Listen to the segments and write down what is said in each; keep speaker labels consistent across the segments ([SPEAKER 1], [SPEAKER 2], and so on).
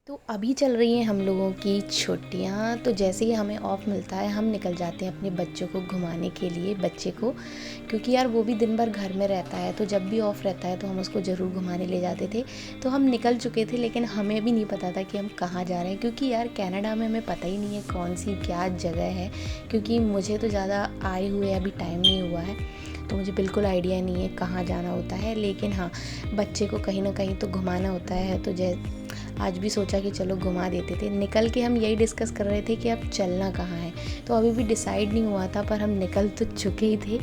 [SPEAKER 1] तो अभी चल रही हैं हम लोगों की छुट्टियां। तो जैसे ही हमें ऑफ़ मिलता है हम निकल जाते हैं अपने बच्चों को घुमाने के लिए, बच्चे को। क्योंकि यार वो भी दिन भर घर में रहता है, तो जब भी ऑफ़ रहता है तो हम उसको ज़रूर घुमाने ले जाते थे। तो हम निकल चुके थे, लेकिन हमें भी नहीं पता था कि हम कहाँ जा रहे हैं, क्योंकि यार कनाडा में हमें पता ही नहीं है कौन सी क्या जगह है। क्योंकि मुझे तो ज़्यादा आए हुए अभी टाइम नहीं हुआ है, तो मुझे बिल्कुल आइडिया नहीं है कहाँ जाना होता है। लेकिन हाँ, बच्चे को कहीं ना कहीं तो घुमाना होता है। तो आज भी सोचा कि चलो घुमा देते थे। निकल के हम यही डिस्कस कर रहे थे कि अब चलना कहाँ है। तो अभी भी डिसाइड नहीं हुआ था, पर हम निकल तो चुके ही थे।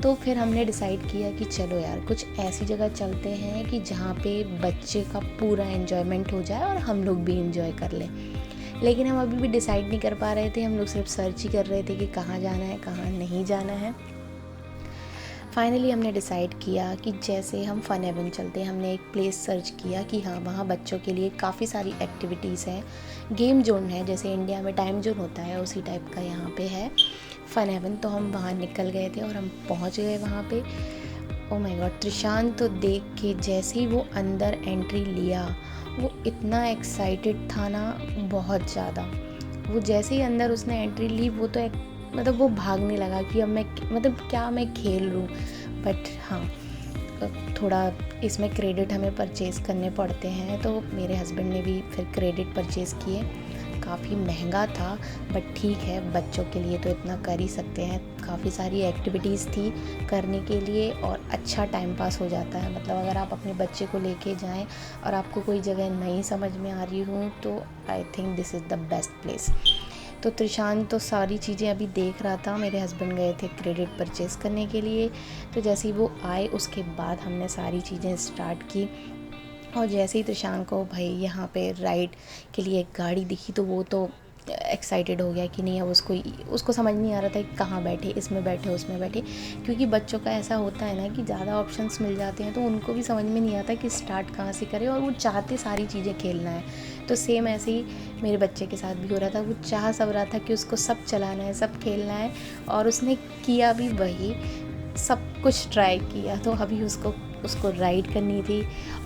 [SPEAKER 1] तो फिर हमने डिसाइड किया कि चलो यार कुछ ऐसी जगह चलते हैं कि जहाँ पे बच्चे का पूरा एन्जॉयमेंट हो जाए और हम लोग भी एंजॉय कर लें। लेकिन हम अभी भी डिसाइड नहीं कर पा रहे थे। हम लोग सिर्फ सर्च ही कर रहे थे कि कहाँ जाना है कहाँ नहीं जाना है। फाइनली हमने डिसाइड किया कि जैसे हम फ़न हेवन चलते हैं। हमने एक प्लेस सर्च किया कि हाँ, वहाँ बच्चों के लिए काफ़ी सारी एक्टिविटीज़ हैं, गेम जोन है, जैसे इंडिया में टाइम जोन होता है उसी टाइप का यहाँ पे है फ़न हेवन। तो हम वहाँ निकल गए थे और हम पहुँच गए वहाँ पे। ओ माय गॉड, त्रिशान तो देख के जैसे ही वो अंदर एंट्री लिया, वो इतना एक्साइटेड था ना, बहुत ज़्यादा। वो जैसे ही अंदर उसने एंट्री ली, वो तो मतलब वो भागने लगा कि अब मैं मतलब क्या मैं खेल लूँ। बट हाँ, थोड़ा इसमें क्रेडिट हमें परचेज़ करने पड़ते हैं, तो मेरे हस्बैंड ने भी फिर क्रेडिट परचेज़ किए। काफ़ी महंगा था, बट ठीक है, बच्चों के लिए तो इतना कर ही सकते हैं। काफ़ी सारी एक्टिविटीज़ थी करने के लिए और अच्छा टाइम पास हो जाता है। मतलब अगर आप अपने बच्चे को लेके जाएं और आपको कोई जगह नहीं समझ में आ रही हो, तो I think this is the best place. तो त्रिशान तो सारी चीज़ें अभी देख रहा था। मेरे हस्बैंड गए थे क्रेडिट परचेज़ करने के लिए। तो जैसे ही वो आए, उसके बाद हमने सारी चीज़ें स्टार्ट की। और जैसे ही त्रिशान को भाई यहाँ पे राइड के लिए एक गाड़ी दिखी, तो वो तो एक्साइटेड हो गया कि नहीं, अब उसको समझ नहीं आ रहा था कि कहाँ बैठे, इसमें बैठे उसमें बैठे। क्योंकि बच्चों का ऐसा होता है ना कि ज़्यादा ऑप्शंस मिल जाते हैं, तो उनको भी समझ में नहीं आता कि स्टार्ट कहाँ से करें, और वो चाहते सारी चीज़ें खेलना है। तो सेम ऐसे ही मेरे बच्चे के साथ भी हो रहा था। वो चाह सब रहा था कि उसको सब चलाना है, सब खेलना है, और उसने किया भी वही, सब कुछ ट्राई किया। तो अभी उसको राइड करनी थी,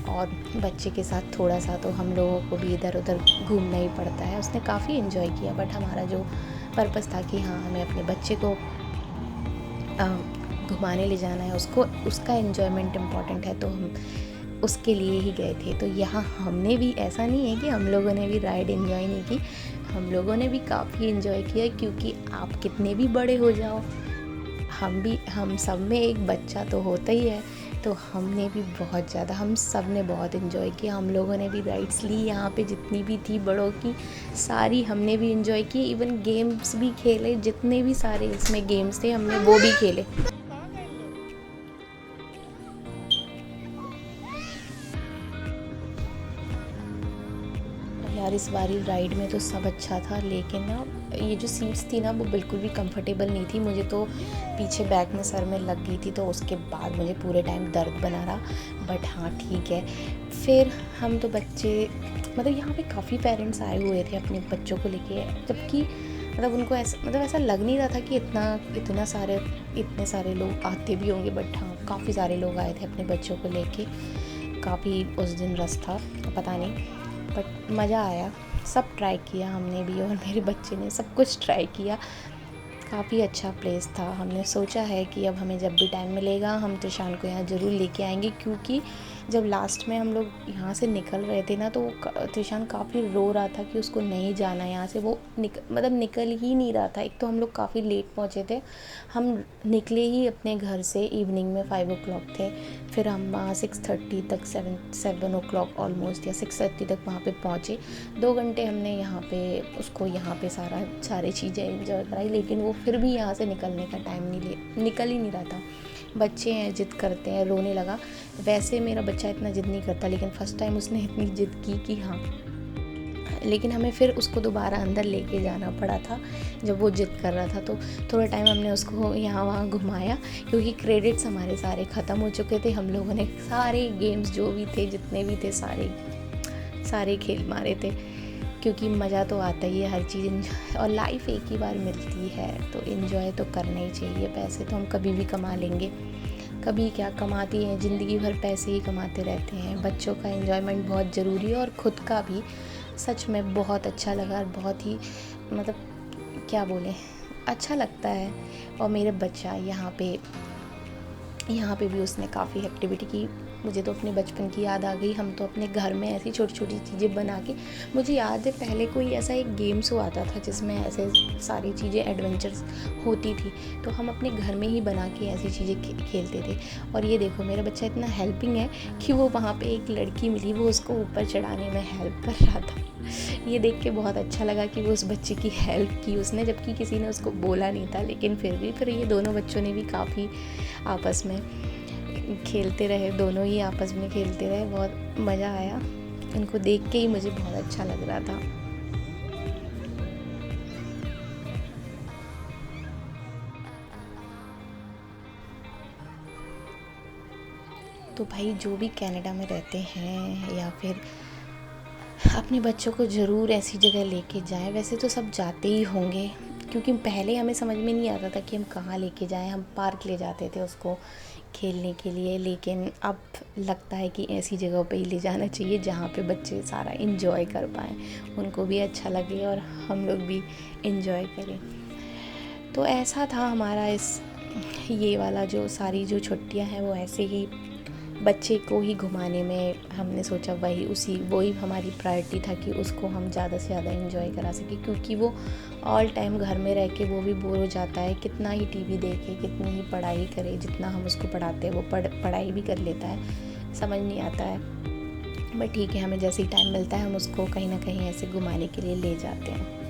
[SPEAKER 1] और बच्चे के साथ थोड़ा सा तो हम लोगों को भी इधर उधर घूमना ही पड़ता है। उसने काफ़ी इन्जॉय किया, बट हमारा जो पर्पस था कि हाँ, हमें अपने बच्चे को घुमाने ले जाना है, उसको उसका एन्जॉयमेंट इम्पॉर्टेंट है, तो हम उसके लिए ही गए थे। तो यहाँ हमने भी, ऐसा नहीं है कि हम लोगों ने भी राइड इन्जॉय नहीं की, हम लोगों ने भी काफ़ी इन्जॉय किया। क्योंकि आप कितने भी बड़े हो जाओ, हम सब में एक बच्चा तो होता ही है। तो हमने भी बहुत ज़्यादा, हम सब ने बहुत इन्जॉय किया। हम लोगों ने भी राइड्स ली यहाँ पे, जितनी भी थी बड़ों की सारी हमने भी इन्जॉय की। इवन गेम्स भी खेले, जितने भी सारे इसमें गेम्स थे हमने वो भी खेले। यार इस बारी राइड में तो सब अच्छा था, लेकिन ना ये जो सीट्स थी ना, वो बिल्कुल भी कंफर्टेबल नहीं थी। मुझे तो पीछे बैक में सर में लग गई थी, तो उसके बाद मुझे पूरे टाइम दर्द बना रहा। बट हाँ, ठीक है। फिर हम तो बच्चे, मतलब यहाँ पे काफ़ी पेरेंट्स आए हुए थे अपने बच्चों को लेके, जबकि मतलब उनको ऐसा लग नहीं रहा था कि इतने सारे लोग आते भी होंगे। बट हाँ, काफ़ी सारे लोग आए थे अपने बच्चों को लेके। काफ़ी उस दिन रश था, पता नहीं, बट मज़ा आया। सब ट्राई किया हमने भी, और मेरे बच्चे ने सब कुछ ट्राई किया। काफ़ी अच्छा प्लेस था। हमने सोचा है कि अब हमें जब भी टाइम मिलेगा हम त्रिशान को यहाँ ज़रूर लेके आएंगे। क्योंकि जब लास्ट में हम लोग यहाँ से निकल रहे थे ना, तो त्रिशान काफ़ी रो रहा था कि उसको नहीं जाना यहाँ से। वो निकल ही नहीं रहा था। एक तो हम लोग काफ़ी लेट पहुँचे थे। हम निकले ही अपने घर से इवनिंग में 5 o'clock थे। फिर हम वहाँ 6:30 तक 7 o'clock ऑलमोस्ट, या 6:30 तक वहाँ पे पहुँचे। 2 घंटे हमने यहाँ पे उसको सारी चीज़ें एंजॉय कराई। लेकिन वो फिर भी यहाँ से निकलने का टाइम निकल ही नहीं रहा था। बच्चे हैं, जिद करते हैं, रोने लगा। वैसे मेरा बच्चा इतना जिद नहीं करता, लेकिन फ़र्स्ट टाइम उसने इतनी जिद की कि हाँ। लेकिन हमें फिर उसको दोबारा अंदर लेके जाना पड़ा था जब वो जिद कर रहा था। तो थोड़ा टाइम हमने उसको यहाँ वहाँ घुमाया, क्योंकि क्रेडिट्स हमारे सारे ख़त्म हो चुके थे। हम लोगों ने सारे गेम्स जो भी थे, जितने भी थे, सारे खेल मारे थे। क्योंकि मज़ा तो आता ही है हर चीज़, और लाइफ एक ही बार मिलती है, तो इन्जॉय तो करना ही चाहिए। पैसे तो हम कभी भी कमा लेंगे, कभी क्या कमाती हैं, ज़िंदगी भर पैसे ही कमाते रहते हैं। बच्चों का एन्जॉयमेंट बहुत ज़रूरी है, और ख़ुद का भी। सच में बहुत अच्छा लगा और बहुत ही मतलब क्या बोलें, अच्छा लगता है। और मेरे बच्चा यहाँ पे भी उसने काफ़ी एक्टिविटी की। मुझे तो अपने बचपन की याद आ गई। हम तो अपने घर में ऐसी छोटी छोटी चीज़ें बना के, मुझे याद है पहले कोई ऐसा एक गेम शो आता था जिसमें ऐसे सारी चीज़ें एडवेंचर्स होती थी, तो हम अपने घर में ही बना के ऐसी चीज़ें खेलते थे। और ये देखो मेरा बच्चा इतना हेल्पिंग है कि वो वहाँ पे एक लड़की मिली, वो उसको ऊपर चढ़ाने में हेल्प कर रहा था। ये देख के बहुत अच्छा लगा कि वो उस बच्चे की हेल्प की उसने, जबकि किसी ने उसको बोला नहीं था, लेकिन फिर ये दोनों बच्चों ने भी काफ़ी आपस में खेलते रहे, दोनों ही आपस में खेलते रहे। बहुत मज़ा आया, उनको देख के ही मुझे बहुत अच्छा लग रहा था। तो भाई जो भी कनाडा में रहते हैं या फिर अपने बच्चों को ज़रूर ऐसी जगह लेके जाएं। वैसे तो सब जाते ही होंगे, क्योंकि पहले हमें समझ में नहीं आता था कि हम कहाँ लेके जाएं। हम पार्क ले जाते थे उसको खेलने के लिए, लेकिन अब लगता है कि ऐसी जगह पे ही ले जाना चाहिए जहाँ पे बच्चे सारा इन्जॉय कर पाएँ, उनको भी अच्छा लगे और हम लोग भी इन्जॉय करें। तो ऐसा था हमारा ये वाला जो सारी जो छुट्टियाँ हैं वो ऐसे ही बच्चे को ही घुमाने में हमने सोचा, वही हमारी प्रायोरिटी था कि उसको हम ज़्यादा से ज़्यादा एंजॉय करा सकें, क्योंकि वो ऑल टाइम घर में रह के वो भी बोर हो जाता है। कितना ही टीवी देखे, कितनी ही पढ़ाई करे, जितना हम उसको पढ़ाते हैं वो पढ़ाई भी कर लेता है, समझ नहीं आता है। बट ठीक है, हमें जैसे ही टाइम मिलता है हम उसको कहीं ना कहीं ऐसे घुमाने के लिए ले जाते हैं।